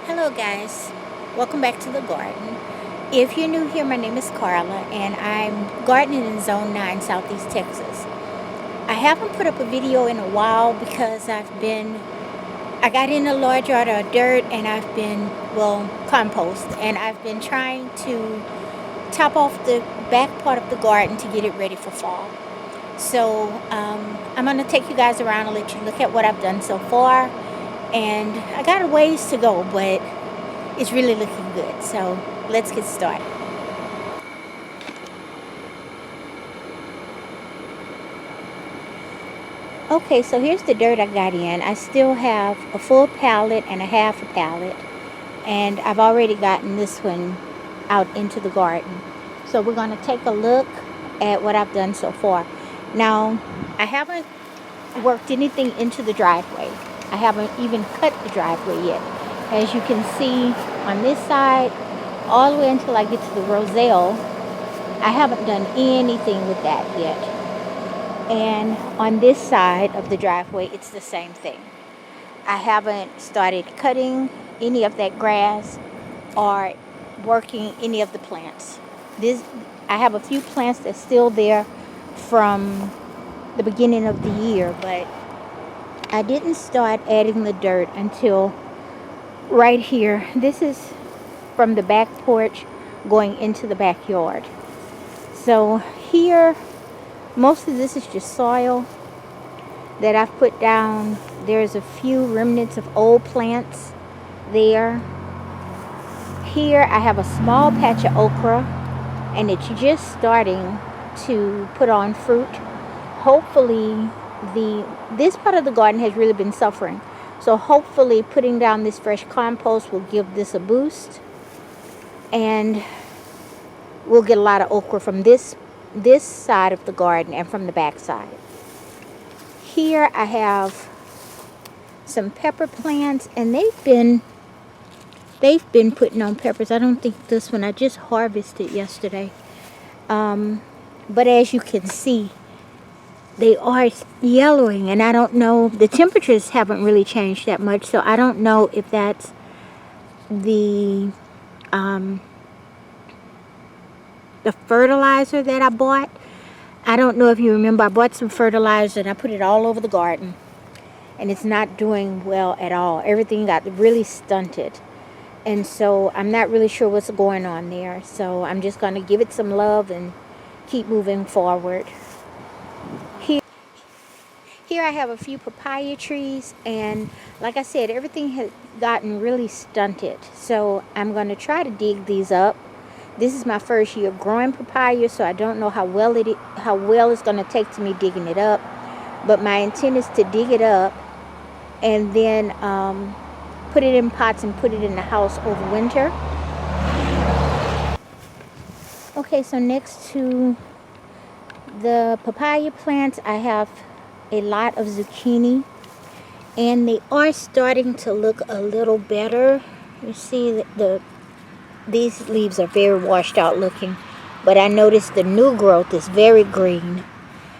Hello guys, welcome back to the garden. If you're new here, my name is Karla and I'm gardening in Zone 9, Southeast Texas. I haven't put up a video in a while because I got in a large yard of dirt and compost, and I've been trying to top off the back part of the garden to get it ready for fall. So I'm going to take you guys around and let you look at what I've done so far. And I got a ways to go, but it's really looking good. So let's get started. Okay, so here's the dirt I got in. I still have a full pallet and a half a pallet, and I've already gotten this one out into the garden. So we're going to take a look at what I've done so far. Now, I haven't worked anything into the driveway. I haven't even cut the driveway yet. As you can see on this side, all the way until I get to the roselle, I haven't done anything with that yet. And on this side of the driveway, it's the same thing. I haven't started cutting any of that grass or working any of the plants. I have a few plants that's still there from the beginning of the year, but I didn't start adding the dirt until right here. This is from the back porch going into the backyard. So here, most of this is just soil that I've put down. There's a few remnants of old plants there. Here I have a small patch of okra, and it's just starting to put on fruit. Hopefully this part of the garden has really been suffering. So hopefully putting down this fresh compost will give this a boost, and we'll get a lot of okra from this side of the garden and from the back side. Here I have some pepper plants, and they've been putting on peppers. I don't think this one, I just harvested yesterday. But as you can see, they are yellowing, and I don't know, the temperatures haven't really changed that much, so I don't know if that's the fertilizer that I bought. I don't know if you remember, I bought some fertilizer and I put it all over the garden, and it's not doing well at all. Everything got really stunted, and so I'm not really sure what's going on there. So I'm just going to give it some love and keep moving forward. Here I have a few papaya trees, and like I said, everything has gotten really stunted. So I'm going to try to dig these up. This is my first year growing papaya, so I don't know how well it's going to take to me digging it up. But my intent is to dig it up and then put it in pots and put it in the house over winter. Okay, so next to the papaya plants, I have a lot of zucchini, and they are starting to look a little better. You see that these leaves are very washed out looking, but I noticed the new growth is very green.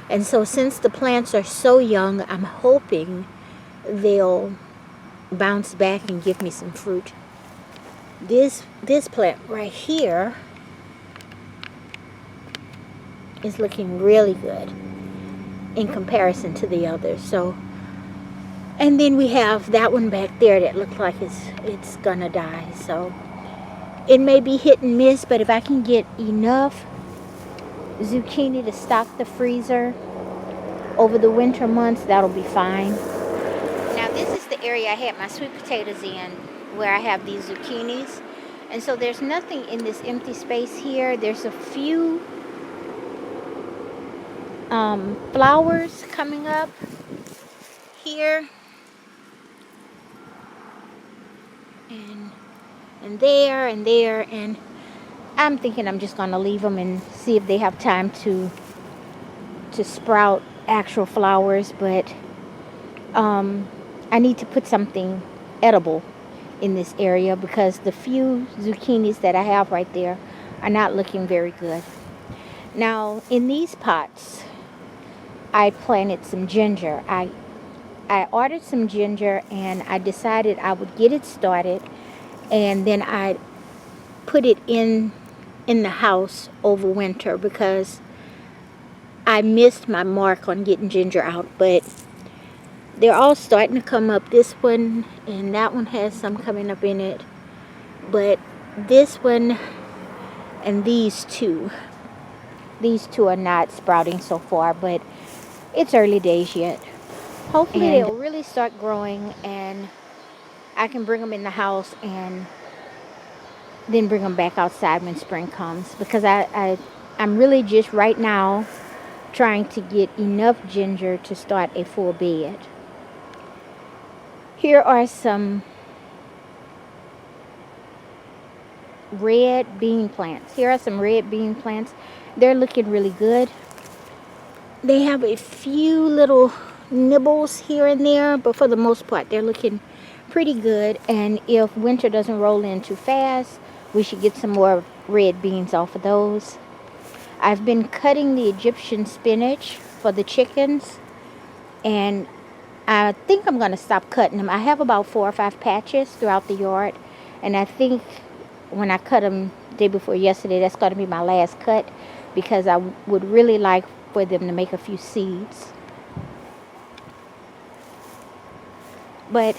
And so since the plants are so young, I'm hoping they'll bounce back and give me some fruit. This plant right here is looking really good in comparison to the others. So, and then we have that one back there that looks like it's gonna die. So it may be hit and miss, but if I can get enough zucchini to stock the freezer over the winter months, that'll be fine. Now this is the area I had my sweet potatoes in, where I have these zucchinis. And so there's nothing in this empty space here. There's a few flowers coming up here and there and there, and I'm thinking I'm just going to leave them and see if they have time to sprout actual flowers. But I need to put something edible in this area because the few zucchinis that I have right there are not looking very good. Now in these pots I planted some ginger. I ordered some ginger, and I decided I would get it started and then I put it in the house over winter because I missed my mark on getting ginger out. But they're all starting to come up. This one and that one has some coming up in it, but this one and these two are not sprouting so far, but it's early days yet. Hopefully they'll really start growing and I can bring them in the house and then bring them back outside when spring comes, because I'm really just right now trying to get enough ginger to start a full bed. Here are some red bean plants. They're looking really good. They have a few little nibbles here and there, but for the most part they're looking pretty good. And if winter doesn't roll in too fast, we should get some more red beans off of those. I've been cutting the Egyptian spinach for the chickens, and I think I'm going to stop cutting them. I have about 4 or 5 patches throughout the yard, and I think when I cut them day before yesterday, that's going to be my last cut, because I would really like for them to make a few seeds. But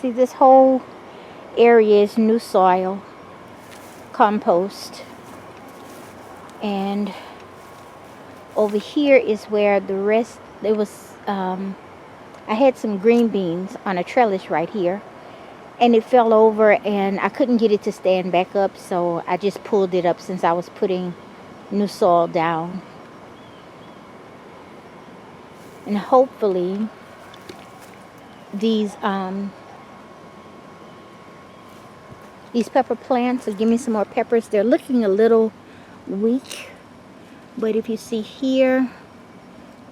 see, this whole area is new soil, compost, and over here is where the rest, it was I had some green beans on a trellis right here, and it fell over and I couldn't get it to stand back up, so I just pulled it up since I was putting new soil down. And hopefully these pepper plants will give me some more peppers. They're looking a little weak, but if you see here,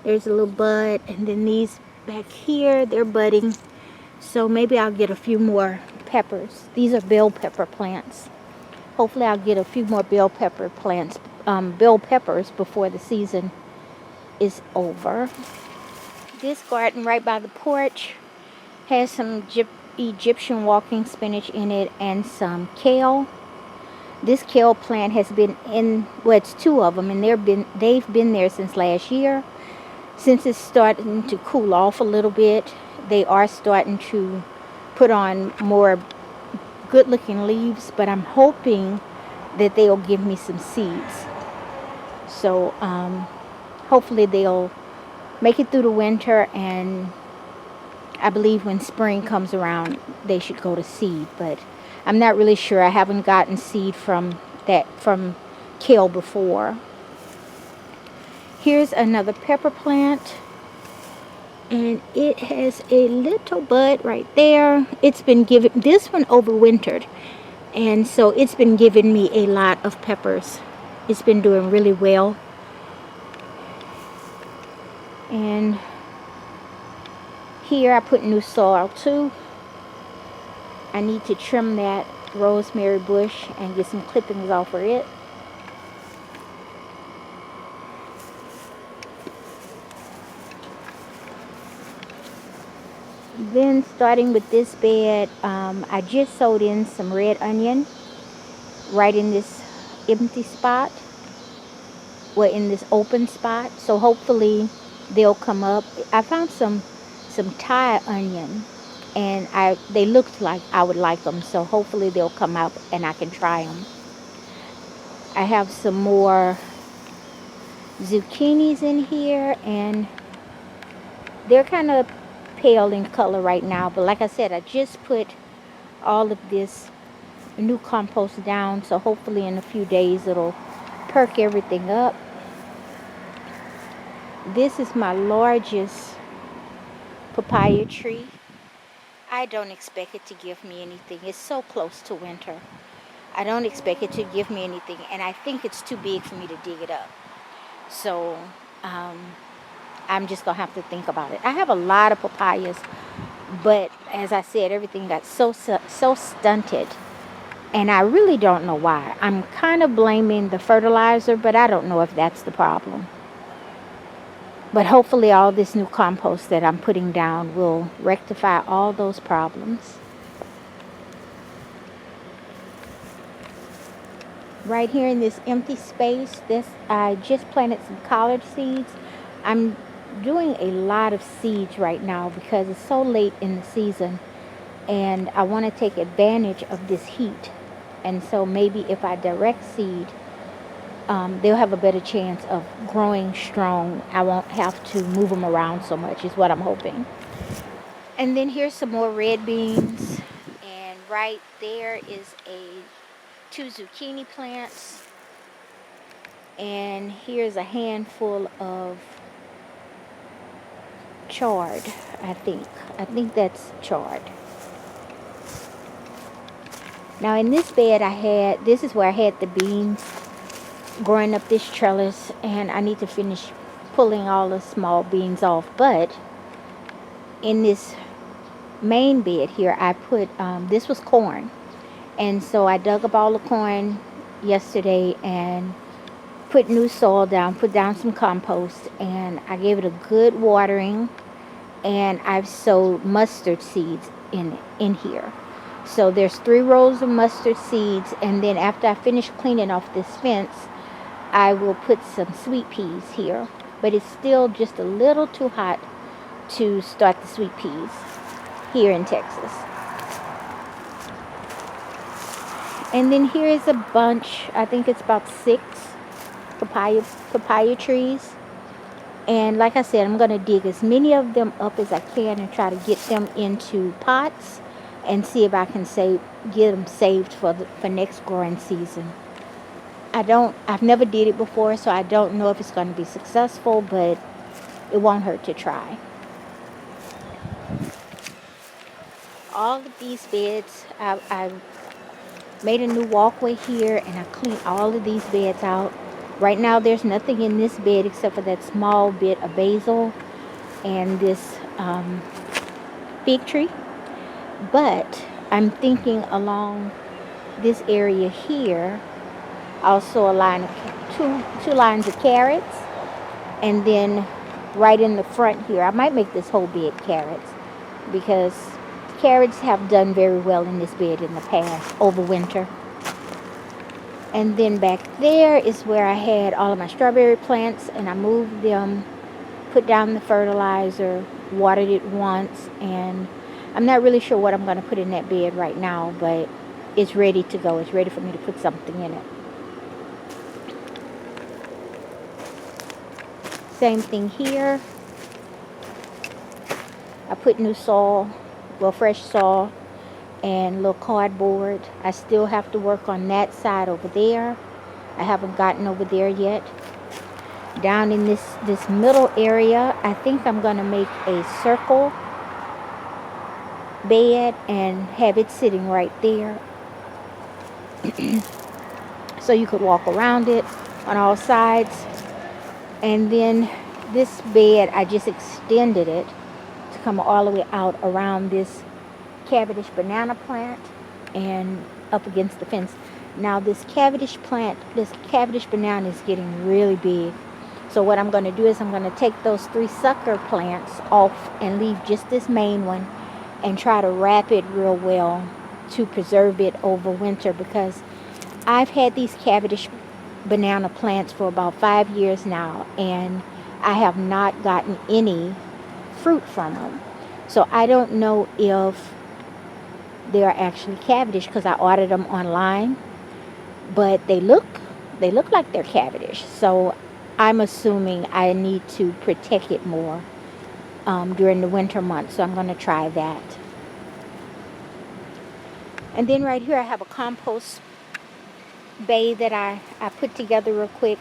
there's a little bud, and then these back here, they're budding, so maybe I'll get a few more peppers. These are bell pepper plants. Hopefully I'll get a few more bell pepper plants, bell peppers, before the season is over. This garden right by the porch has some Egyptian walking spinach in it and some kale. This kale plant has been in, well, it's 2 of them, and they've been there since last year. Since it's starting to cool off a little bit, they are starting to put on more good looking leaves, but I'm hoping that they'll give me some seeds. So hopefully they'll make it through the winter, and I believe when spring comes around they should go to seed, but I'm not really sure. I haven't gotten seed from kale before. Here's another pepper plant, and it has a little bud right there. It's been given, this one overwintered, and so it's been giving me a lot of peppers. It's been doing really well. And here I put new soil too. I need to trim that rosemary bush and get some clippings off of it. Then starting with this bed, I just sowed in some red onion right in this empty spot, well, in this open spot, so hopefully they'll come up. I found some Thai onion, and they looked like I would like them, so hopefully they'll come out and I can try them. I have some more zucchinis in here, and they're kind of pale in color right now, but like I said, I just put all of this new compost down, so hopefully in a few days it'll perk everything up. This is my largest papaya tree. I don't expect it to give me anything. It's so close to winter. I don't expect it to give me anything, and I think it's too big for me to dig it up. So I'm just gonna have to think about it. I have a lot of papayas, but as I said, everything got so stunted, and I really don't know why. I'm kind of blaming the fertilizer, but I don't know if that's the problem. But hopefully all this new compost that I'm putting down will rectify all those problems. Right here in this empty space, this I just planted some collard seeds. I'm doing a lot of seeds right now because it's so late in the season, and I want to take advantage of this heat. And so maybe if I direct seed, they'll have a better chance of growing strong. I won't have to move them around so much, is what I'm hoping. And then here's some more red beans, and right there is two zucchini plants, and here's a handful of chard. I think that's chard. Now in this bed this is where I had the beans growing up this trellis, and I need to finish pulling all the small beans off. But in this main bed here, I put this was corn, and so I dug up all the corn yesterday and put new soil down, put down some compost, and I gave it a good watering, and I've sowed mustard seeds in here. So there's 3 rows of mustard seeds, and then after I finish cleaning off this fence, I will put some sweet peas here. But it's still just a little too hot to start the sweet peas here in Texas. And then here is a bunch, I think it's about 6 papaya trees. And like I said, I'm going to dig as many of them up as I can and try to get them into pots and see if I can get them saved for next growing season. I've never did it before, so I don't know if it's going to be successful, but it won't hurt to try. All of these beds, I made a new walkway here, and I cleaned all of these beds out. Right now there's nothing in this bed except for that small bit of basil and this fig tree. But I'm thinking along this area here, also two lines of carrots, and then right in the front here, I might make this whole bed carrots, because carrots have done very well in this bed in the past over winter. And then back there is where I had all of my strawberry plants, and I moved them, put down the fertilizer, watered it once, and I'm not really sure what I'm going to put in that bed right now, but it's ready to go. It's ready for me to put something in it. Same thing here. I put new soil, fresh soil, and a little cardboard. I still have to work on that side over there. I haven't gotten over there yet. Down in this middle area, I think I'm going to make a circle bed and have it sitting right there. So you could walk around it on all sides. And then this bed, I just extended it to come all the way out around this Cavendish banana plant and up against the fence. Now this Cavendish banana is getting really big. So what I'm going to do is I'm going to take those 3 sucker plants off and leave just this main one and try to wrap it real well to preserve it over winter, because I've had these Cavendish banana plants for about 5 years now, and I have not gotten any fruit from them. So I don't know if they are actually Cavendish, because I ordered them online, but they look like they're Cavendish. So I'm assuming I need to protect it more during the winter months. So I'm going to try that. And then right here I have a compost bay that I put together real quick,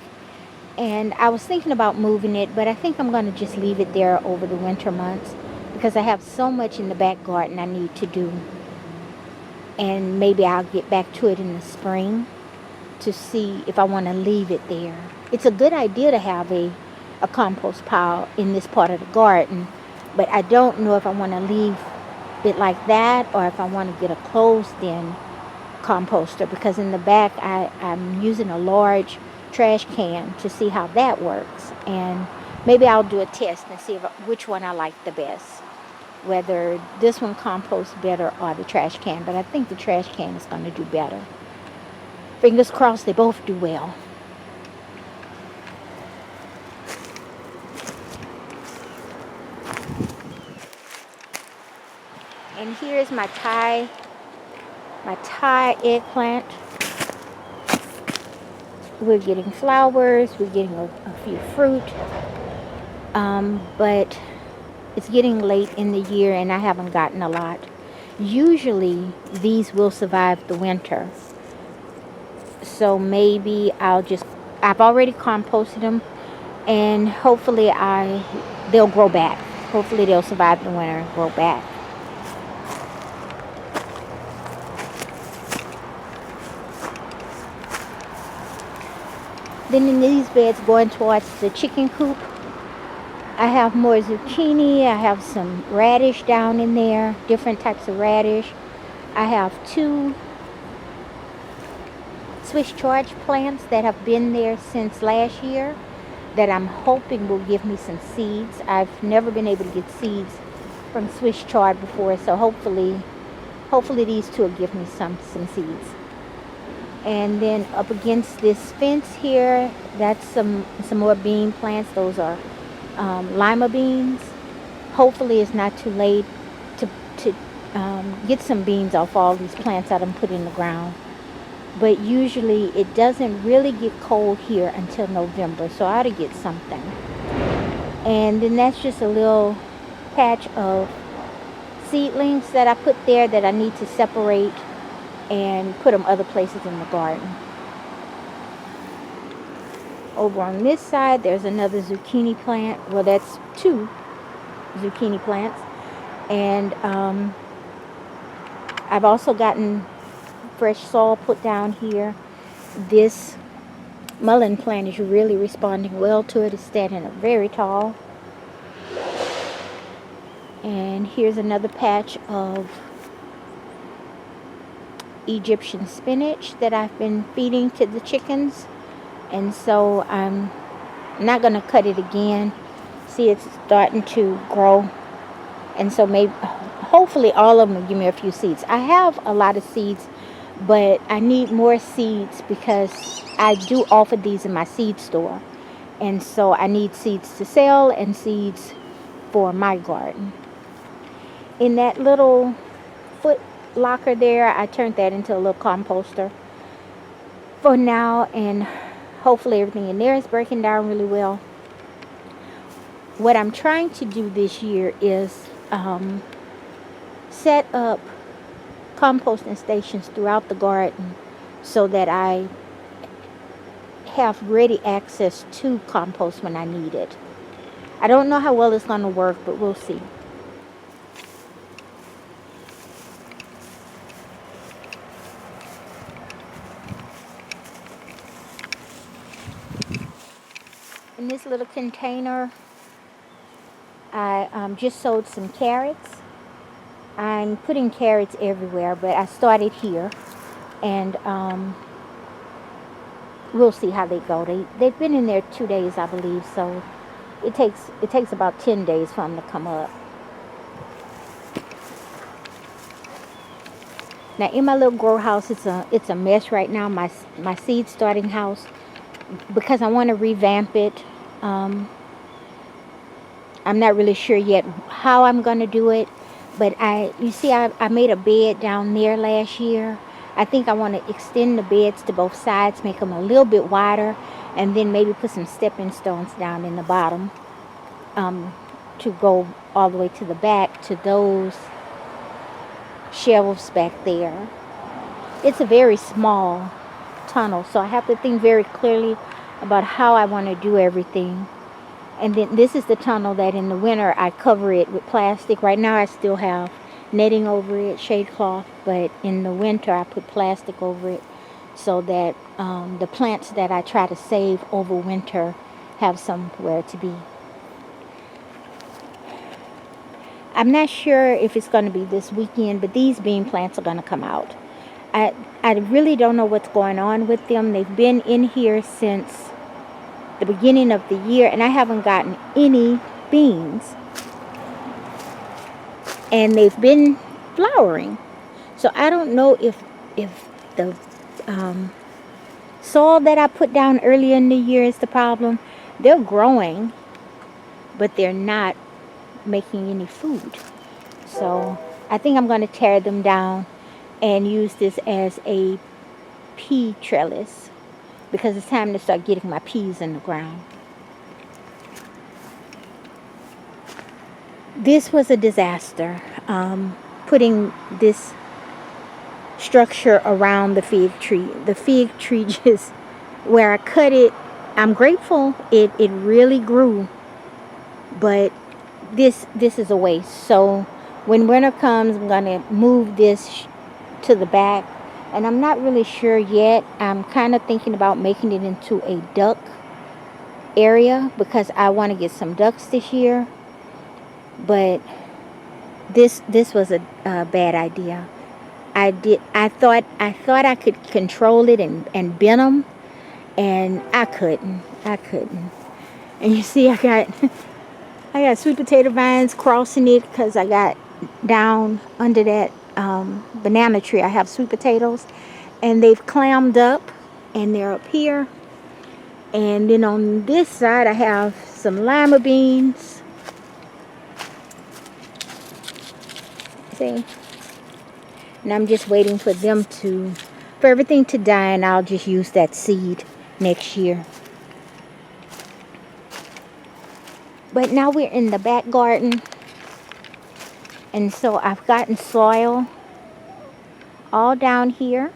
and I was thinking about moving it, but I think I'm going to just leave it there over the winter months, because I have so much in the back garden I need to do, and maybe I'll get back to it in the spring to see if I want to leave it there. It's a good idea to have a compost pile in this part of the garden, but I don't know if I want to leave it like that or if I want to get a closed-in composter, because in the back I'm using a large trash can to see how that works, and maybe I'll do a test and see which one I like the best, whether this one composts better or the trash can. But I think the trash can is going to do better. Fingers crossed they both do well. And here's my Thai eggplant. We're getting flowers, we're getting a few fruit, but it's getting late in the year and I haven't gotten a lot. Usually these will survive the winter, so maybe I've already composted them, and hopefully they'll grow back. Hopefully they'll survive the winter and grow back. Then in these beds going towards the chicken coop, I have more zucchini. I have some radish down in there, different types of radish. I have 2 Swiss chard plants that have been there since last year that I'm hoping will give me some seeds. I've never been able to get seeds from Swiss chard before, so hopefully these 2 will give me some seeds. And then up against this fence here, that's some more bean plants. Those are lima beans. Hopefully it's not too late to get some beans off all these plants that I'm putting in the ground. But usually it doesn't really get cold here until November, so I ought to get something. And then that's just a little patch of seedlings that I put there that I need to separate and put them other places in the garden. Over on this side, there's another zucchini plant. Well, that's 2 zucchini plants. And I've also gotten fresh soil put down here. This mullein plant is really responding well to it. It's standing up very tall. And here's another patch of Egyptian spinach that I've been feeding to the chickens, and so I'm not going to cut it again. See, it's starting to grow, and so hopefully all of them will give me a few seeds. I have a lot of seeds, but I need more seeds because I do offer these in my seed store, and so I need seeds to sell and seeds for my garden. In that little foot locker there, I turned that into a little composter for now, and hopefully everything in there is breaking down really well. What I'm trying to do this year is set up composting stations throughout the garden so that I have ready access to compost when I need it. I don't know how well it's going to work, but we'll see. In this little container, I just sowed some carrots. I'm putting carrots everywhere, but I started here, and we'll see how they go. They've been in there 2 days, I believe, so it takes about 10 days for them to come up. Now in my little grow house, it's a mess right now. My seed starting house, because I want to revamp it. I'm not really sure yet how I'm going to do it, but you see I made a bed down there last year. I think I want to extend the beds to both sides, make them a little bit wider, and then maybe put some stepping stones down in the bottom to go all the way to the back to those shelves back there. It's a very small tunnel, so I have to think very clearly about how I want to do everything. And then this is the tunnel that in the winter I cover it with plastic. Right now I still have netting over it, shade cloth, but in the winter I put plastic over it so that the plants that I try to save over winter have somewhere to be. I'm not sure if it's going to be this weekend, but these bean plants are going to come out. I really don't know what's going on with them. They've been in here since the beginning of the year, and I haven't gotten any beans. And they've been flowering. So I don't know if the soil that I put down earlier in the year is the problem. They're growing, but they're not making any food. So I think I'm going to tear them down and use this as a pea trellis because it's time to start getting my peas in the ground. This was a disaster, putting this structure around the fig tree. The fig tree just, where I cut it, I'm grateful it really grew, but this is a waste. So when winter comes, I'm going to move this to the back, and I'm not really sure yet. I'm kind of thinking about making it into a duck area because I want to get some ducks this year, but this was a bad idea. I thought I could control it and bend them, and I couldn't. And you see, I got sweet potato vines crossing it because I got down under that banana tree. I have sweet potatoes, and they've clammed up, and they're up here. And then on this side, I have some lima beans. See? And I'm just waiting for everything to die, and I'll just use that seed next year. But now we're in the back garden, and so I've gotten soil all down here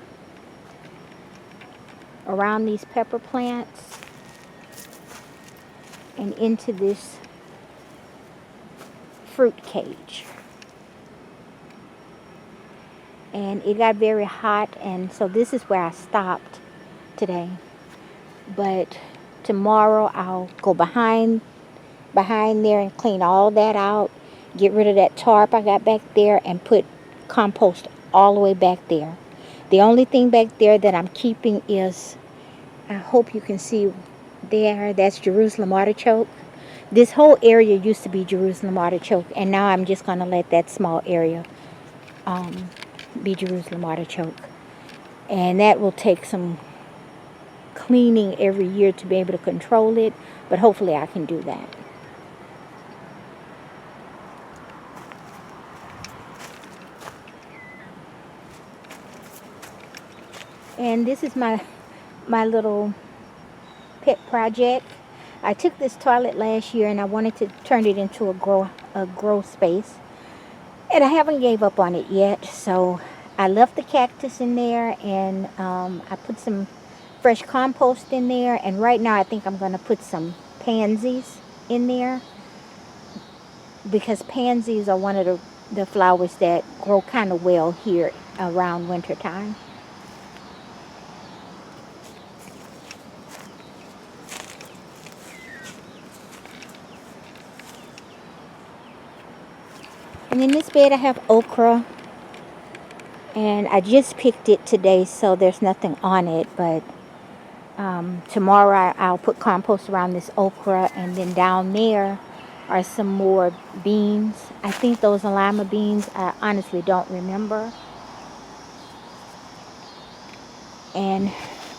around these pepper plants and into this fruit cage. And it got very hot, and so this is where I stopped today. But tomorrow I'll go behind there and clean all that out, get rid of that tarp I got back there, and put compost all the way back there. The only thing back there that I'm keeping is, I hope you can see there, that's Jerusalem artichoke. This whole area used to be Jerusalem artichoke, and now I'm just going to let that small area be Jerusalem artichoke. And that will take some cleaning every year to be able to control it, but hopefully I can do that. And this is my little pet project. I took this toilet last year and I wanted to turn it into a grow space. And I haven't gave up on it yet. So I left the cactus in there, and I put some fresh compost in there. And right now I think I'm going to put some pansies in there, because pansies are one of the flowers that grow kind of well here around winter time. And in this bed I have okra, and I just picked it today, so there's nothing on it, but tomorrow I'll put compost around this okra. And then down there are some more beans. I think those are lima beans. I honestly don't remember. And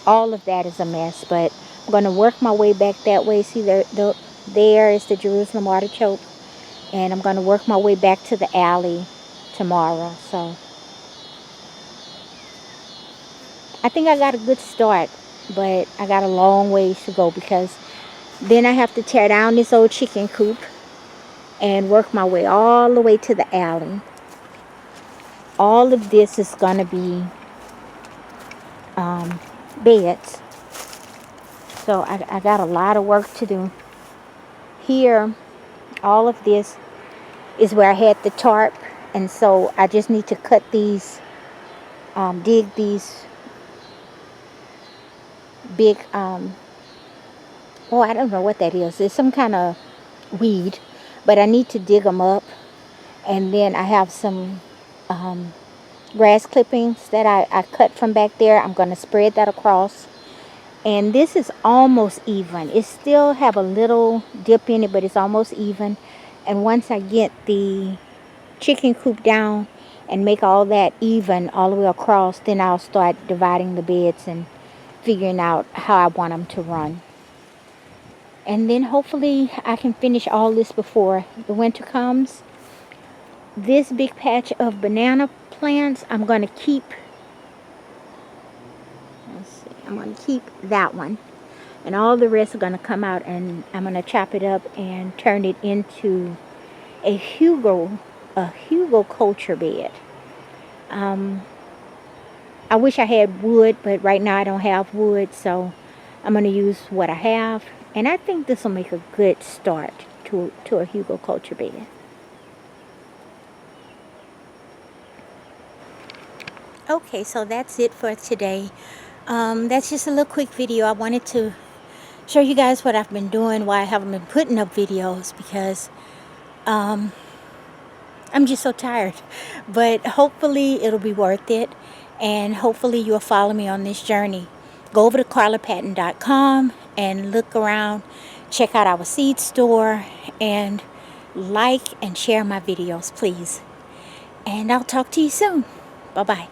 all of that is a mess, but I'm going to work my way back that way. See, there is the Jerusalem artichoke. And I'm going to work my way back to the alley tomorrow. So I think I got a good start, but I got a long ways to go, because then I have to tear down this old chicken coop and work my way all the way to the alley. All of this is going to be beds. So I got a lot of work to do. Here, all of this is where I had the tarp, and so I just need to cut these, dig these big, I don't know what that is. It's some kind of weed, but I need to dig them up. And then I have some grass clippings that I cut from back there. I'm going to spread that across. And this is almost even. It still have a little dip in it, but it's almost even. And once I get the chicken coop down and make all that even all the way across, then I'll start dividing the beds and figuring out how I want them to run. And then hopefully I can finish all this before the winter comes. This big patch of banana plants, I'm going to keep, let's see, I'm going to keep that one. And all the rest are going to come out, and I'm going to chop it up and turn it into a Hugo culture bed. I wish I had wood, but right now I don't have wood, so I'm going to use what I have. And I think this will make a good start to a Hugo culture bed. Okay, so that's it for today. That's just a little quick video. I wanted to show you guys what I've been doing, why I haven't been putting up videos, because I'm just so tired. But hopefully it'll be worth it, and hopefully you'll follow me on this journey. Go over to karlapatton.com and look around, check out our seed store, and like and share my videos, please. And I'll talk to you soon. Bye-bye.